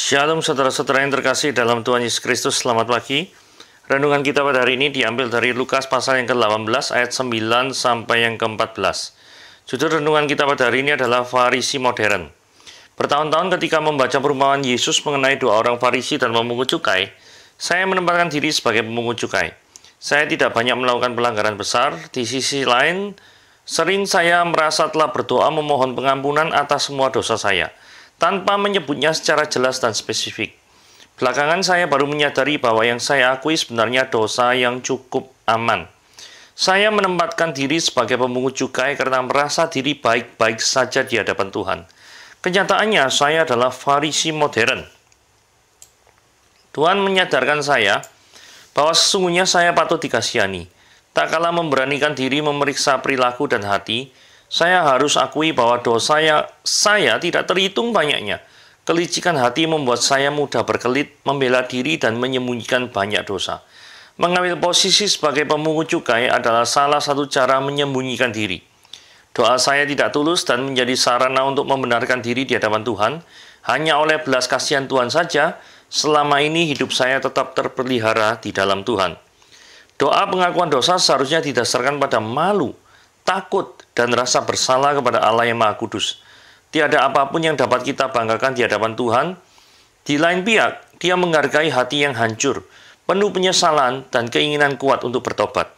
Shalom saudara-saudara yang terkasih dalam Tuhan Yesus Kristus, selamat pagi. Renungan kita pada hari ini diambil dari Lukas pasal yang ke-18 ayat 9 sampai yang ke-14. Judul renungan kita pada hari ini adalah Farisi modern. Bertahun-tahun ketika membaca perumpamaan Yesus mengenai dua orang Farisi dan pemungut cukai, saya menempatkan diri sebagai pemungut cukai. Saya tidak banyak melakukan pelanggaran besar, di sisi lain, sering saya merasa telah berdoa memohon pengampunan atas semua dosa saya, tanpa menyebutnya secara jelas dan spesifik. Belakangan saya baru menyadari bahwa yang saya akui sebenarnya dosa yang cukup aman. Saya menempatkan diri sebagai pemungut cukai karena merasa diri baik-baik saja di hadapan Tuhan. Kenyataannya saya adalah Farisi modern. Tuhan menyadarkan saya bahwa sesungguhnya saya patut dikasihani. Tak kalah memberanikan diri memeriksa perilaku dan hati, saya harus akui bahwa dosa saya tidak terhitung banyaknya. Kelicikan hati membuat saya mudah berkelit, membela diri, dan menyembunyikan banyak dosa. Mengambil posisi sebagai pemungut cukai adalah salah satu cara menyembunyikan diri. Doa saya tidak tulus dan menjadi sarana untuk membenarkan diri di hadapan Tuhan. Hanya oleh belas kasihan Tuhan saja, selama ini hidup saya tetap terpelihara di dalam Tuhan. Doa pengakuan dosa seharusnya didasarkan pada malu, takut, dan rasa bersalah kepada Allah yang Maha Kudus. Tiada apapun yang dapat kita banggakan di hadapan Tuhan. Di lain pihak, Dia menghargai hati yang hancur, penuh penyesalan dan keinginan kuat untuk bertobat.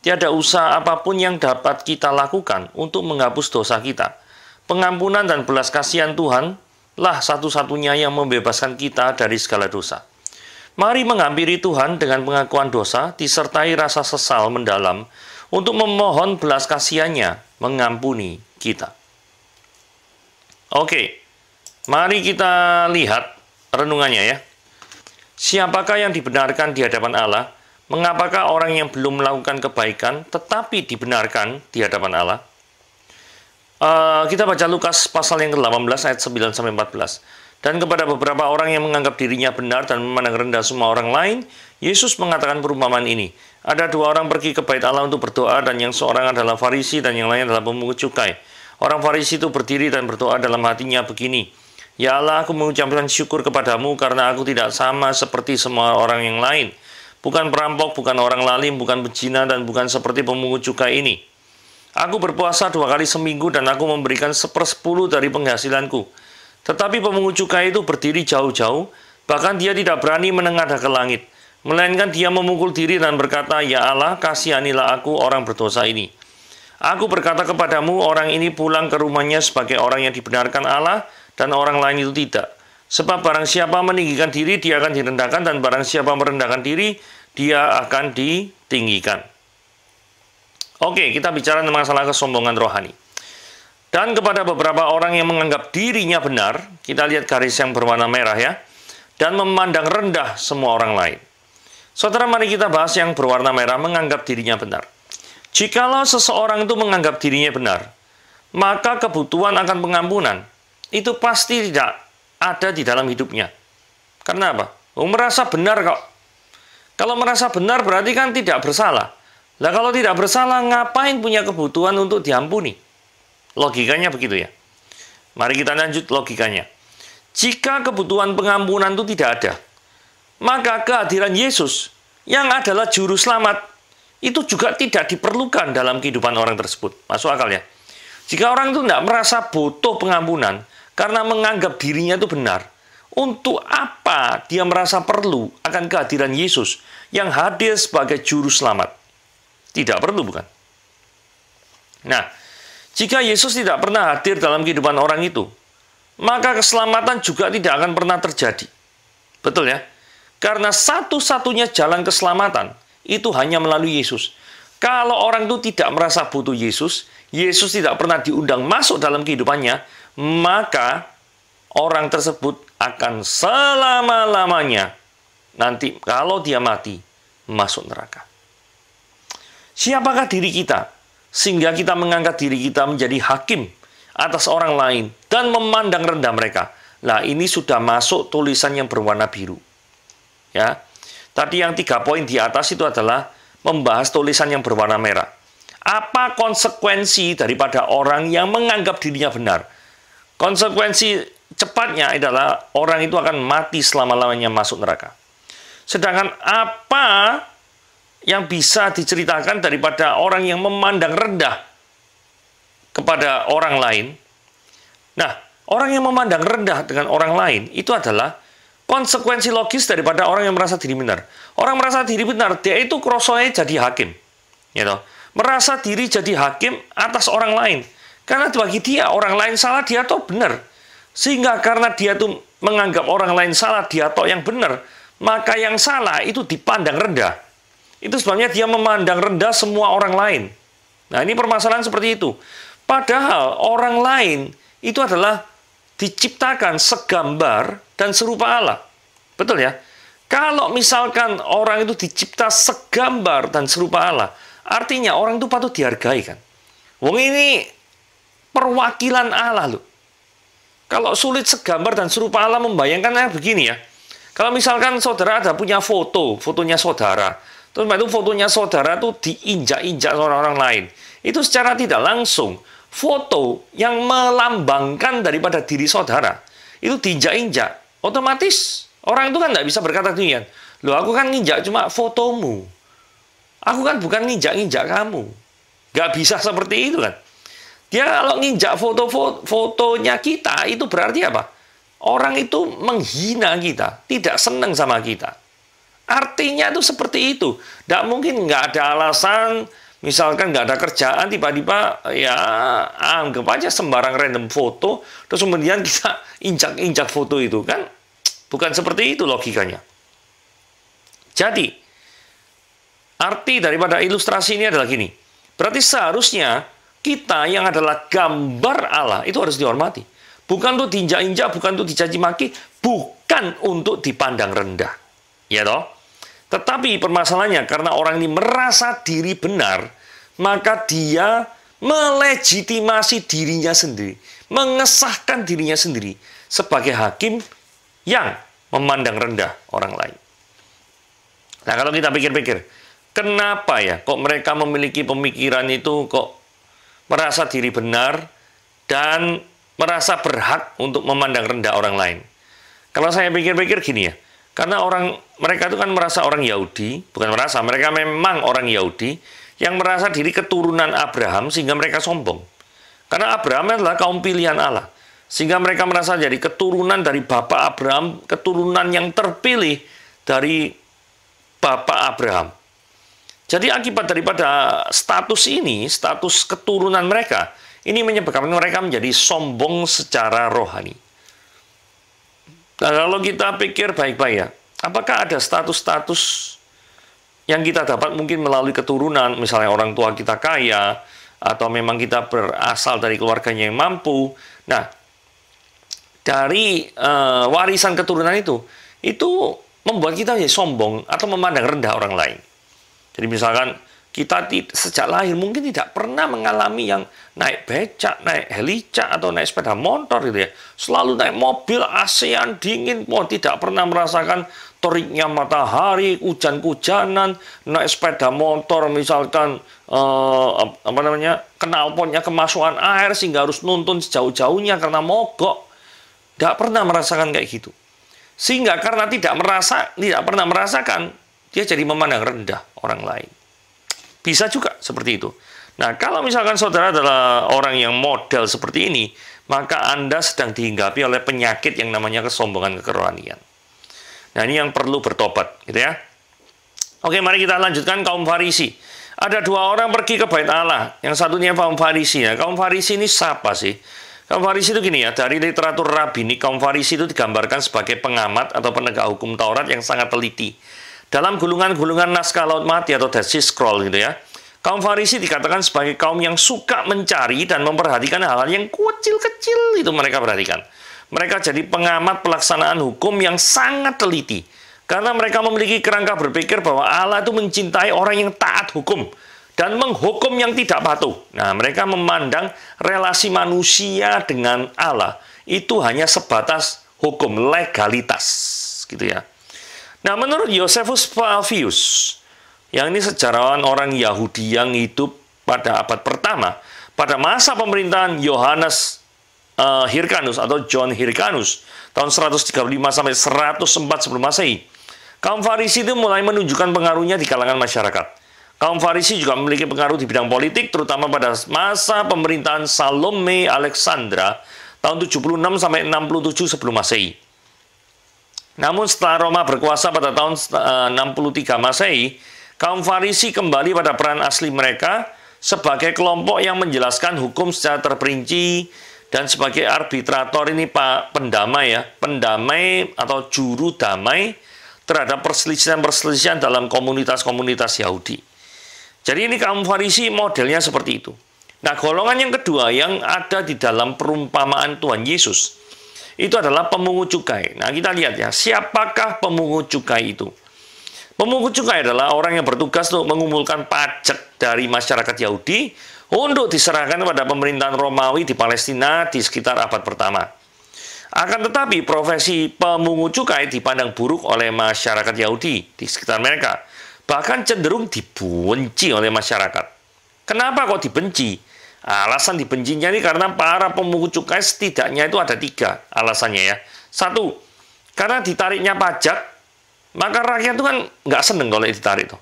Tiada usaha apapun yang dapat kita lakukan untuk menghapus dosa kita. Pengampunan dan belas kasihan Tuhan lah satu-satunya yang membebaskan kita dari segala dosa. Mari menghampiri Tuhan dengan pengakuan dosa, disertai rasa sesal mendalam, untuk memohon belas kasihannya mengampuni kita. Oke, mari kita lihat renungannya ya. Siapakah yang dibenarkan di hadapan Allah? Mengapakah orang yang belum melakukan kebaikan tetapi dibenarkan di hadapan Allah? Kita baca Lukas pasal yang ke-18 ayat 9-14. Dan kepada beberapa orang yang menganggap dirinya benar dan memandang rendah semua orang lain, Yesus mengatakan perumpamaan ini. Ada dua orang pergi ke bait Allah untuk berdoa, dan yang seorang adalah Farisi dan yang lain adalah pemungut cukai. Orang Farisi itu berdiri dan berdoa dalam hatinya begini, "Ya Allah, aku mengucapkan syukur kepadamu karena aku tidak sama seperti semua orang yang lain. Bukan perampok, bukan orang lalim, bukan pezina, dan bukan seperti pemungut cukai ini. Aku berpuasa 2 kali seminggu dan aku memberikan 1/10 dari penghasilanku." Tetapi pemungut cukai itu berdiri jauh-jauh, bahkan dia tidak berani menengadah ke langit, melainkan dia memukul diri dan berkata, "Ya Allah, kasihanilah aku orang berdosa ini." Aku berkata kepadamu, orang ini pulang ke rumahnya sebagai orang yang dibenarkan Allah, dan orang lain itu tidak. Sebab barang siapa meninggikan diri, dia akan direndahkan, dan barang siapa merendahkan diri, dia akan ditinggikan. Oke, kita bicara tentang masalah kesombongan rohani. Dan kepada beberapa orang yang menganggap dirinya benar, kita lihat garis yang berwarna merah ya, dan memandang rendah semua orang lain. Saudara, mari kita bahas yang berwarna merah, menganggap dirinya benar. Jikalau seseorang itu menganggap dirinya benar, maka kebutuhan akan pengampunan itu pasti tidak ada di dalam hidupnya. Karena apa? Merasa benar kok. Kalau merasa benar berarti kan tidak bersalah. Lah kalau tidak bersalah, ngapain punya kebutuhan untuk diampuni? Logikanya begitu ya. Mari kita lanjut logikanya. Jika kebutuhan pengampunan itu tidak ada, maka kehadiran Yesus yang adalah juru selamat itu juga tidak diperlukan dalam kehidupan orang tersebut. Masuk akal ya? Jika orang itu tidak merasa butuh pengampunan karena menganggap dirinya itu benar, untuk apa dia merasa perlu akan kehadiran Yesus yang hadir sebagai juru selamat? Tidak perlu, bukan? Nah, jika Yesus tidak pernah hadir dalam kehidupan orang itu, maka keselamatan juga tidak akan pernah terjadi. Betul ya? Karena satu-satunya jalan keselamatan itu hanya melalui Yesus. Kalau orang itu tidak merasa butuh Yesus, Yesus tidak pernah diundang masuk dalam kehidupannya, maka orang tersebut akan selama-lamanya nanti kalau dia mati masuk neraka. Siapakah diri kita sehingga kita mengangkat diri kita menjadi hakim atas orang lain dan memandang rendah mereka? Nah, ini sudah masuk tulisan yang berwarna biru. Ya. Tadi yang 3 poin di atas itu adalah membahas tulisan yang berwarna merah. Apa konsekuensi daripada orang yang menganggap dirinya benar? Konsekuensi cepatnya adalah orang itu akan mati selama-lamanya masuk neraka. Sedangkan apa yang bisa diceritakan daripada orang yang memandang rendah kepada orang lain? Nah, orang yang memandang rendah dengan orang lain itu adalah konsekuensi logis daripada orang yang merasa diri benar. Orang merasa diri benar, dia itu krosonya jadi hakim. Gitu. Merasa diri jadi hakim atas orang lain. Karena bagi dia, orang lain salah, dia toh benar. Sehingga karena dia tuh menganggap orang lain salah, dia toh yang benar, maka yang salah itu dipandang rendah. Itu sebabnya dia memandang rendah semua orang lain. Nah, ini permasalahan seperti itu. Padahal orang lain itu adalah diciptakan segambar dan serupa Allah. Betul ya? Kalau misalkan orang itu dicipta segambar dan serupa Allah, artinya orang itu patut dihargai kan? Wong ini perwakilan Allah loh. Kalau sulit segambar dan serupa Allah, membayangkannya begini ya. Kalau misalkan saudara ada punya fotonya saudara, terus itu fotonya saudara tuh diinjak-injak orang lain. Itu secara tidak langsung foto yang melambangkan daripada diri saudara itu diinjak-injak. Otomatis orang itu kan nggak bisa berkata demikian. Loh, aku kan nginjak cuma fotomu. Aku kan bukan nginjak-injak kamu. Nggak bisa seperti itu kan. Dia kalau nginjak fotonya kita, itu berarti apa? Orang itu menghina kita, tidak senang sama kita. Artinya itu seperti itu. Tidak mungkin nggak ada alasan, misalkan nggak ada kerjaan, tiba-tiba ya anggap aja sembarang random foto, terus kemudian kita injak-injak foto itu kan. Bukan seperti itu logikanya. Jadi, arti daripada ilustrasi ini adalah gini. Berarti seharusnya kita yang adalah gambar Allah itu harus dihormati. Bukan untuk diinjak-injak, bukan untuk dicaci maki, bukan untuk dipandang rendah. Ya toh? Tetapi permasalahannya karena orang ini merasa diri benar, maka dia melegitimasi dirinya sendiri, mengesahkan dirinya sendiri sebagai hakim yang memandang rendah orang lain. Nah, kalau kita pikir-pikir, kenapa ya kok mereka memiliki pemikiran itu, kok merasa diri benar dan merasa berhak untuk memandang rendah orang lain? Kalau saya pikir-pikir gini ya, karena mereka itu kan merasa orang Yahudi, bukan merasa, mereka memang orang Yahudi yang merasa diri keturunan Abraham sehingga mereka sombong. Karena Abraham adalah kaum pilihan Allah. Sehingga mereka merasa jadi keturunan dari Bapak Abraham, keturunan yang terpilih dari Bapak Abraham. Jadi akibat daripada status ini, status keturunan mereka, ini menyebabkan mereka menjadi sombong secara rohani. Nah, kalau kita pikir baik-baik ya, apakah ada status-status yang kita dapat mungkin melalui keturunan, misalnya orang tua kita kaya, atau memang kita berasal dari keluarganya yang mampu. Nah, dari warisan keturunan itu membuat kita menjadi sombong atau memandang rendah orang lain. Jadi misalkan kita sejak lahir mungkin tidak pernah mengalami yang naik becak, naik helicak, atau naik sepeda motor gitu ya. Selalu naik mobil AC-an dingin, tidak pernah merasakan teriknya matahari, hujan-hujanan, naik sepeda motor misalkan knalpotnya kemasukan air sehingga harus nuntun sejauh-jauhnya karena mogok. Tidak pernah merasakan kayak gitu. Sehingga karena tidak pernah merasakan, dia jadi memandang rendah orang lain. Bisa juga seperti itu. Nah, kalau misalkan saudara adalah orang yang model seperti ini, maka Anda sedang dihinggapi oleh penyakit yang namanya kesombongan kerohanian. Nah, ini yang perlu bertobat, gitu ya. Oke, mari kita lanjutkan kaum Farisi. Ada dua orang pergi ke bait Allah. Yang satunya kaum Farisi. Ya, kaum Farisi ini siapa sih? Kaum Farisi itu gini ya, dari literatur rabini, kaum Farisi itu digambarkan sebagai pengamat atau penegak hukum Taurat yang sangat teliti. Dalam gulungan-gulungan naskah Laut Mati atau Dead Sea Scroll gitu ya, kaum Farisi dikatakan sebagai kaum yang suka mencari dan memperhatikan hal-hal yang kecil-kecil itu mereka perhatikan. Mereka jadi pengamat pelaksanaan hukum yang sangat teliti. Karena mereka memiliki kerangka berpikir bahwa Allah itu mencintai orang yang taat hukum dan menghukum yang tidak patuh. Nah, mereka memandang relasi manusia dengan Allah itu hanya sebatas hukum, legalitas, gitu ya. Nah, menurut Josephus Flavius, yang ini sejarawan orang Yahudi yang hidup pada abad pertama, pada masa pemerintahan Yohanes Hyrcanus atau John Hyrcanus tahun 135 sampai 104 sebelum Masehi. Kaum Farisi itu mulai menunjukkan pengaruhnya di kalangan masyarakat. Kaum Farisi juga memiliki pengaruh di bidang politik, terutama pada masa pemerintahan Salome Alexandra tahun 76 sampai 67 sebelum Masehi. Namun setelah Roma berkuasa pada tahun 63 Masehi, kaum Farisi kembali pada peran asli mereka sebagai kelompok yang menjelaskan hukum secara terperinci dan sebagai arbitrator ini pendamai atau juru damai terhadap perselisihan-perselisihan dalam komunitas-komunitas Yahudi. Jadi ini kaum Farisi modelnya seperti itu. Nah, golongan yang kedua yang ada di dalam perumpamaan Tuhan Yesus itu adalah pemungut cukai. Nah, kita lihat ya, siapakah pemungut cukai itu? Pemungut cukai adalah orang yang bertugas untuk mengumpulkan pajak dari masyarakat Yahudi untuk diserahkan kepada pemerintahan Romawi di Palestina di sekitar abad pertama. Akan tetapi, profesi pemungut cukai dipandang buruk oleh masyarakat Yahudi di sekitar mereka. Bahkan cenderung dibenci oleh masyarakat. Kenapa kok dibenci? Alasan dibencinya ini karena para pemungut cukai setidaknya itu ada 3 alasannya ya. 1, karena ditariknya pajak, maka rakyat itu kan nggak seneng kalau ditarik itu.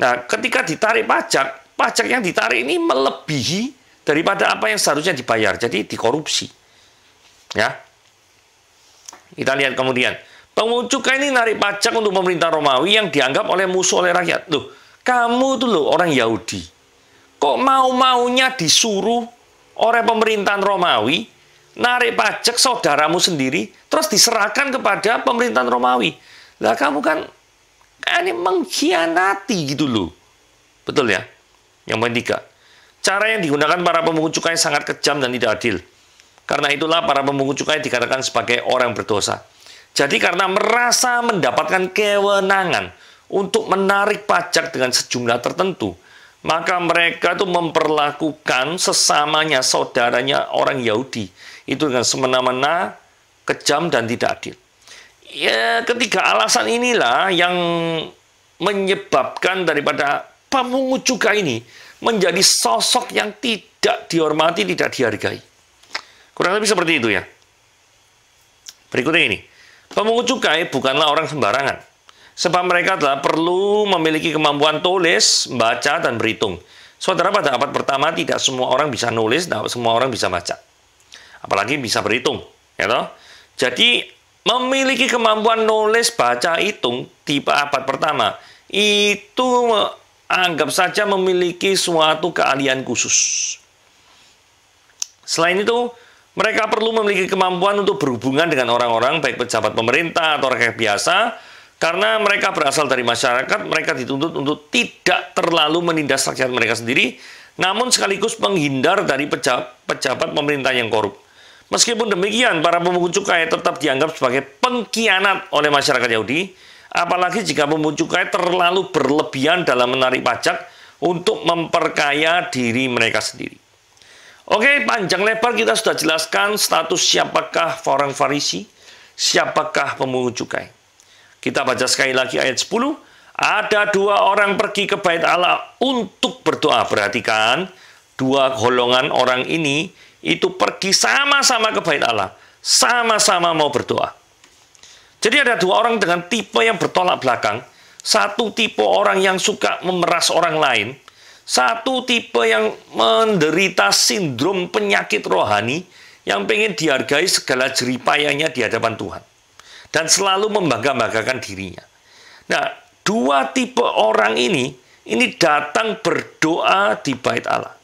Nah, ketika ditarik pajak, pajak yang ditarik ini melebihi daripada apa yang seharusnya dibayar. Jadi dikorupsi. Ya. Kita lihat kemudian. Pemungut cukai ini narik pajak untuk pemerintah Romawi yang dianggap oleh musuh oleh rakyat. Loh, kamu tuh loh orang Yahudi. Kok mau-maunya disuruh oleh pemerintahan Romawi narik pajak saudaramu sendiri terus diserahkan kepada pemerintahan Romawi. Lah kamu kan ini mengkhianati gitu loh. Betul ya? Yang ketiga, cara yang digunakan para pemungut cukai sangat kejam dan tidak adil. Karena itulah para pemungut cukai dikatakan sebagai orang berdosa. Jadi karena merasa mendapatkan kewenangan untuk menarik pajak dengan sejumlah tertentu, maka mereka itu memperlakukan sesamanya, saudaranya orang Yahudi itu dengan semena-mena, kejam dan tidak adil. Ya, ketiga alasan inilah yang menyebabkan daripada pemungut cukai ini menjadi sosok yang tidak dihormati, tidak dihargai. Kurang lebih seperti itu ya. Berikutnya ini. Pemungut cukai bukanlah orang sembarangan. Sebab mereka adalah perlu memiliki kemampuan tulis, membaca, dan berhitung. Saudara, pada abad pertama tidak semua orang bisa nulis, tidak semua orang bisa baca. Apalagi bisa berhitung. Ya toh? Jadi, memiliki kemampuan nulis, baca, hitung di abad pertama, itu anggap saja memiliki suatu keahlian khusus. Selain itu, mereka perlu memiliki kemampuan untuk berhubungan dengan orang-orang, baik pejabat pemerintah atau rakyat biasa, karena mereka berasal dari masyarakat, mereka dituntut untuk tidak terlalu menindas rakyat mereka sendiri, namun sekaligus menghindar dari pejabat pemerintah yang korup. Meskipun demikian, para pemungut cukai tetap dianggap sebagai pengkhianat oleh masyarakat Yahudi, apalagi jika pemungut cukai terlalu berlebihan dalam menarik pajak untuk memperkaya diri mereka sendiri. Oke, panjang lebar kita sudah jelaskan status siapakah orang Farisi, siapakah pemungut cukai. Kita baca sekali lagi ayat 10. Ada 2 orang pergi ke bait Allah untuk berdoa. Perhatikan, 2 golongan orang ini itu pergi sama-sama ke bait Allah. Sama-sama mau berdoa. Jadi ada 2 orang dengan tipe yang bertolak belakang. Satu tipe orang yang suka memeras orang lain. Satu tipe yang menderita sindrom penyakit rohani yang pengen dihargai segala jeripayanya di hadapan Tuhan. Dan selalu membangga-banggakan dirinya. Nah, 2 tipe orang ini datang berdoa di bait Allah.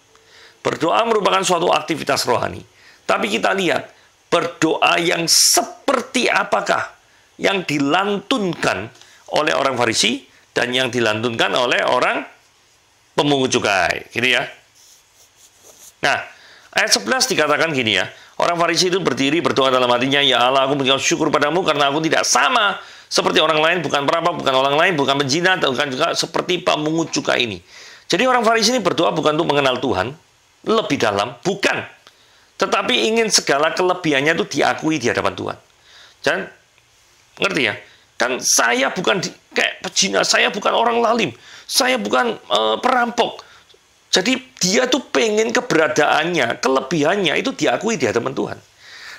Berdoa merupakan suatu aktivitas rohani. Tapi kita lihat, berdoa yang seperti apakah yang dilantunkan oleh orang Farisi dan yang dilantunkan oleh orang pemungut cukai, gitu ya. Nah, ayat 11 dikatakan gini ya. Orang Farisi itu berdiri berdoa dalam hatinya, ya Allah, aku mengucap syukur padamu karena aku tidak sama seperti orang lain, bukan perampok, bukan orang lain, bukan penzina, bukan juga seperti pemungut cukai ini. Jadi orang Farisi ini berdoa bukan untuk mengenal Tuhan lebih dalam, bukan. Tetapi ingin segala kelebihannya itu diakui di hadapan Tuhan. Dan ngerti ya? Kan saya bukan kayak pezina, saya bukan orang lalim, saya bukan perampok. Jadi dia tuh pengen keberadaannya, kelebihannya itu diakui di hadapan Tuhan.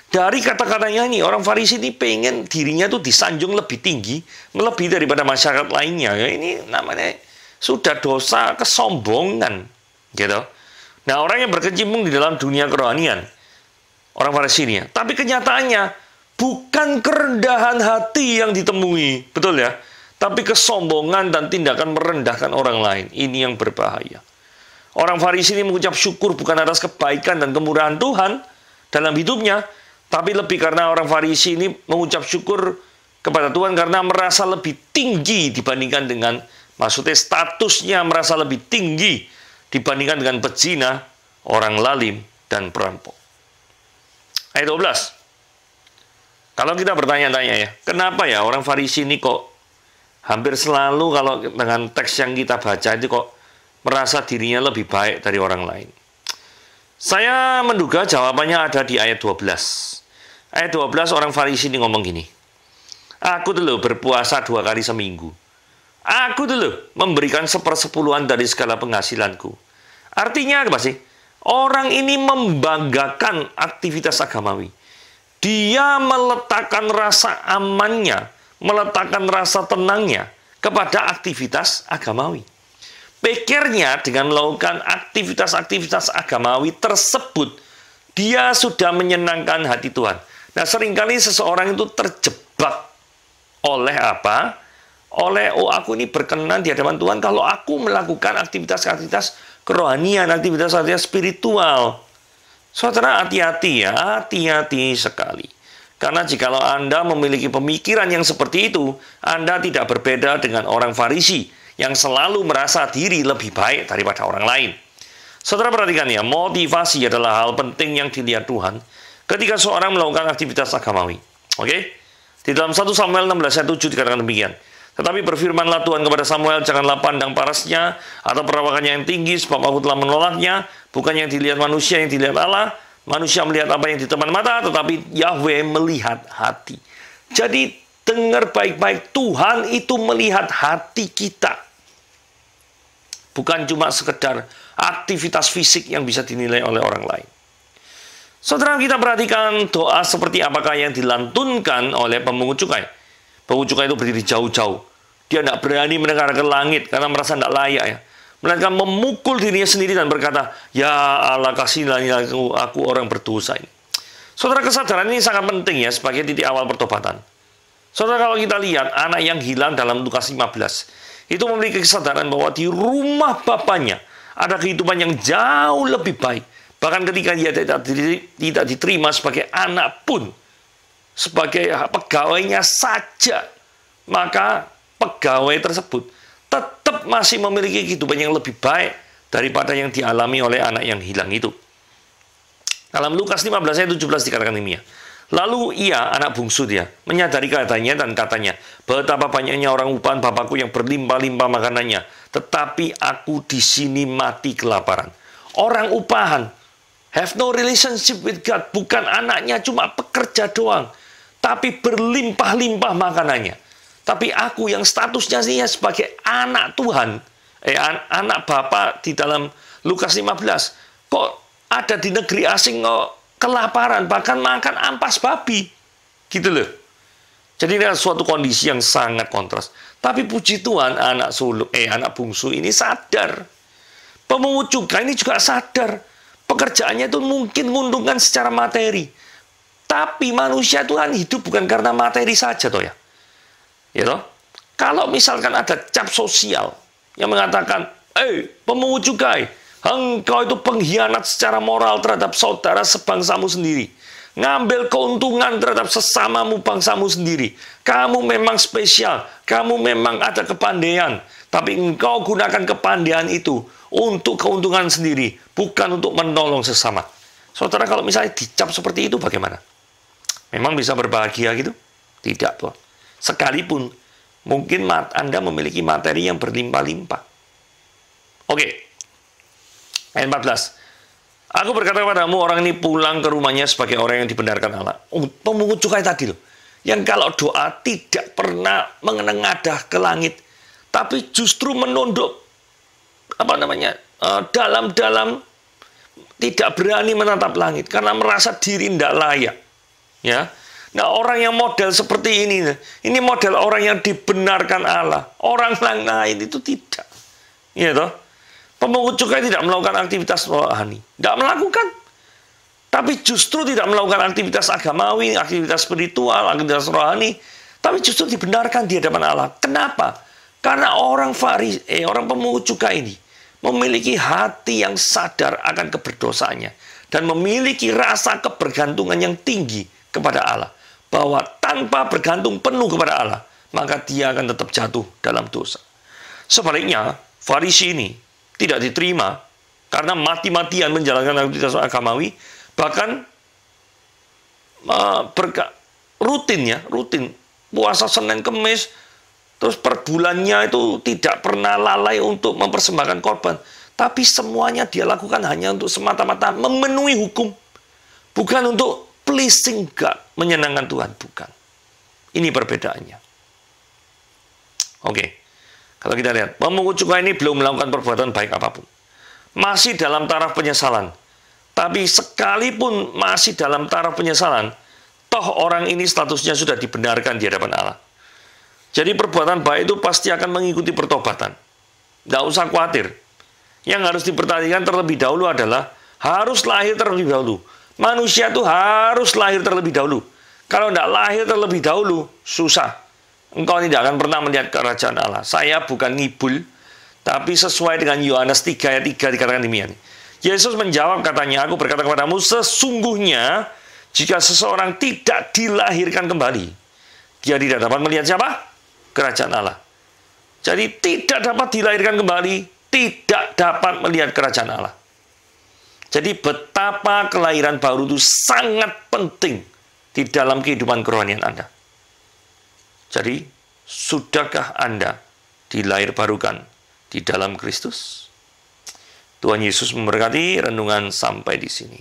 Dari kata-katanya ini, orang Farisi ini pengen dirinya tuh disanjung lebih tinggi, melebihi daripada masyarakat lainnya. Ya, ini namanya sudah dosa kesombongan, gitu. Nah, orang yang berkecimpung di dalam dunia kerohanian, orang Farisi ini, tapi kenyataannya bukan kerendahan hati yang ditemui, betul ya? Tapi kesombongan dan tindakan merendahkan orang lain. Ini yang berbahaya. Orang Farisi ini mengucap syukur bukan atas kebaikan dan kemurahan Tuhan dalam hidupnya, tapi lebih karena orang Farisi ini mengucap syukur kepada Tuhan karena merasa lebih tinggi dibandingkan dengan, maksudnya statusnya merasa lebih tinggi dibandingkan dengan pezina, orang lalim, dan perampok. Ayat 12. Kalau kita bertanya-tanya ya, kenapa ya orang Farisi ini kok hampir selalu kalau dengan teks yang kita baca itu kok merasa dirinya lebih baik dari orang lain? Saya menduga jawabannya ada di ayat 12. Ayat 12 orang Farisi ini ngomong gini, aku dulu berpuasa 2 kali seminggu. Aku dulu memberikan 1/10 dari segala penghasilanku. Artinya apa sih? Orang ini membanggakan aktivitas agamawi. Dia meletakkan rasa amannya, meletakkan rasa tenangnya kepada aktivitas agamawi. Pikirnya dengan melakukan aktivitas-aktivitas agamawi tersebut, dia sudah menyenangkan hati Tuhan. Nah, seringkali seseorang itu terjebak oleh apa? Oleh, oh aku ini berkenan di hadapan Tuhan kalau aku melakukan aktivitas-aktivitas kerohanian, aktivitas-aktivitas spiritual. Saudara, hati-hati ya, hati-hati sekali. Karena jikalau Anda memiliki pemikiran yang seperti itu, Anda tidak berbeda dengan orang Farisi yang selalu merasa diri lebih baik daripada orang lain. Saudara perhatikan ya, motivasi adalah hal penting yang dilihat Tuhan ketika seorang melakukan aktivitas agamawi. Oke? Di dalam 1 Samuel 16 ayat 7 dikatakan demikian. Tetapi berfirmanlah Tuhan kepada Samuel, janganlah pandang parasnya atau perawakannya yang tinggi, sebab aku telah menolaknya. Bukan yang dilihat manusia, yang dilihat Allah. Manusia melihat apa yang di depan mata, tetapi Yahweh melihat hati. Jadi dengar baik-baik, Tuhan itu melihat hati kita. Bukan cuma sekedar aktivitas fisik yang bisa dinilai oleh orang lain. Saudara, kita perhatikan doa seperti apakah yang dilantunkan oleh pemungut cukai. Pemungut cukai itu berdiri jauh-jauh. Dia tidak berani mendengar ke langit karena merasa tidak layak ya. Melainkan memukul dirinya sendiri dan berkata, ya Allah kasihlah aku orang berdosa ini. Saudara, kesadaran ini sangat penting ya sebagai titik awal pertobatan. Saudara, kalau kita lihat anak yang hilang dalam Lukas 15, itu memiliki kesadaran bahwa di rumah bapaknya ada kehidupan yang jauh lebih baik. Bahkan ketika dia tidak diterima sebagai anak pun, sebagai pegawainya saja, maka pegawai tersebut tetap masih memiliki kehidupan yang lebih baik daripada yang dialami oleh anak yang hilang itu. Dalam Lukas 15 ayat 17 dikatakan demikian. Lalu ia, anak bungsu dia, menyadari keadaannya dan katanya, betapa banyaknya orang upahan bapakku yang berlimpah-limpah makanannya, tetapi aku di sini mati kelaparan. Orang upahan, have no relationship with God, bukan anaknya cuma pekerja doang, tapi berlimpah-limpah makanannya. Tapi aku yang statusnya sih sebagai anak Tuhan, anak Bapa di dalam Lukas 15, kok ada di negeri asing kok kelaparan, bahkan makan ampas babi. Gitu loh. Jadi ini adalah suatu kondisi yang sangat kontras. Tapi puji Tuhan, anak bungsu ini sadar. Pemungut cukai ini juga sadar. Pekerjaannya itu mungkin menguntungkan secara materi. Tapi manusia Tuhan hidup bukan karena materi saja toh ya. Ya toh? Kalau misalkan ada cap sosial yang mengatakan, pemungut cukai, engkau itu pengkhianat secara moral terhadap saudara sebangsamu sendiri. Ngambil keuntungan terhadap sesamamu bangsamu sendiri. Kamu memang spesial, kamu memang ada kepandaian, tapi engkau gunakan kepandaian itu untuk keuntungan sendiri, bukan untuk menolong sesama. Saudara, kalau misalnya dicap seperti itu bagaimana? Memang bisa berbahagia gitu? Tidak tuh. Sekalipun mungkin Anda memiliki materi yang berlimpah-limpah. Oke. Ayat 14. Aku berkata kepadamu, orang ini pulang ke rumahnya sebagai orang yang dibenarkan Allah. Pemungut cukai tadi loh. Yang kalau doa tidak pernah menengadah ke langit. Tapi justru menunduk dalam-dalam tidak berani menatap langit karena merasa diri tidak layak. Ya. Nah, orang yang model seperti ini model orang yang dibenarkan Allah. Orang lain itu tidak. Ya toh? Pemungut cukai tidak melakukan aktivitas rohani. Tidak melakukan. Tapi justru tidak melakukan aktivitas agamawi, aktivitas spiritual, aktivitas rohani. Tapi justru dibenarkan di hadapan Allah. Kenapa? Karena orang pemungut cukai ini memiliki hati yang sadar akan keberdosaannya. Dan memiliki rasa kebergantungan yang tinggi kepada Allah. Bahwa tanpa bergantung penuh kepada Allah, maka dia akan tetap jatuh dalam dosa. Sebaliknya, Farisi ini tidak diterima karena mati-matian menjalankan aktivitas agamawi, bahkan rutin puasa Senin Kemis, terus per bulannya itu tidak pernah lalai untuk mempersembahkan korban. Tapi semuanya dia lakukan hanya untuk semata-mata memenuhi hukum, bukan untuk pleasing God, menyenangkan Tuhan, bukan. Ini perbedaannya. Oke, kalau kita lihat, pemungut cukai ini belum melakukan perbuatan baik apapun. Masih dalam taraf penyesalan. Tapi sekalipun masih dalam taraf penyesalan, toh orang ini statusnya sudah dibenarkan di hadapan Allah. Jadi perbuatan baik itu pasti akan mengikuti pertobatan. Tidak usah khawatir. Yang harus diperhatikan terlebih dahulu adalah harus lahir terlebih dahulu. Manusia itu harus lahir terlebih dahulu. Kalau tidak lahir terlebih dahulu, susah. Engkau tidak akan pernah melihat kerajaan Allah. Saya bukan ngibul, tapi sesuai dengan Yohanes 3 ayat 3 dikatakan demikian. Yesus menjawab katanya, aku berkata kepadamu, sesungguhnya jika seseorang tidak dilahirkan kembali, dia tidak dapat melihat siapa? Kerajaan Allah. Jadi tidak dapat dilahirkan kembali, tidak dapat melihat kerajaan Allah. Jadi betapa kelahiran baru itu sangat penting di dalam kehidupan kerohanian Anda. Jadi, sudahkah Anda dilahir barukan di dalam Kristus? Tuhan Yesus memberkati. Renungan sampai di sini.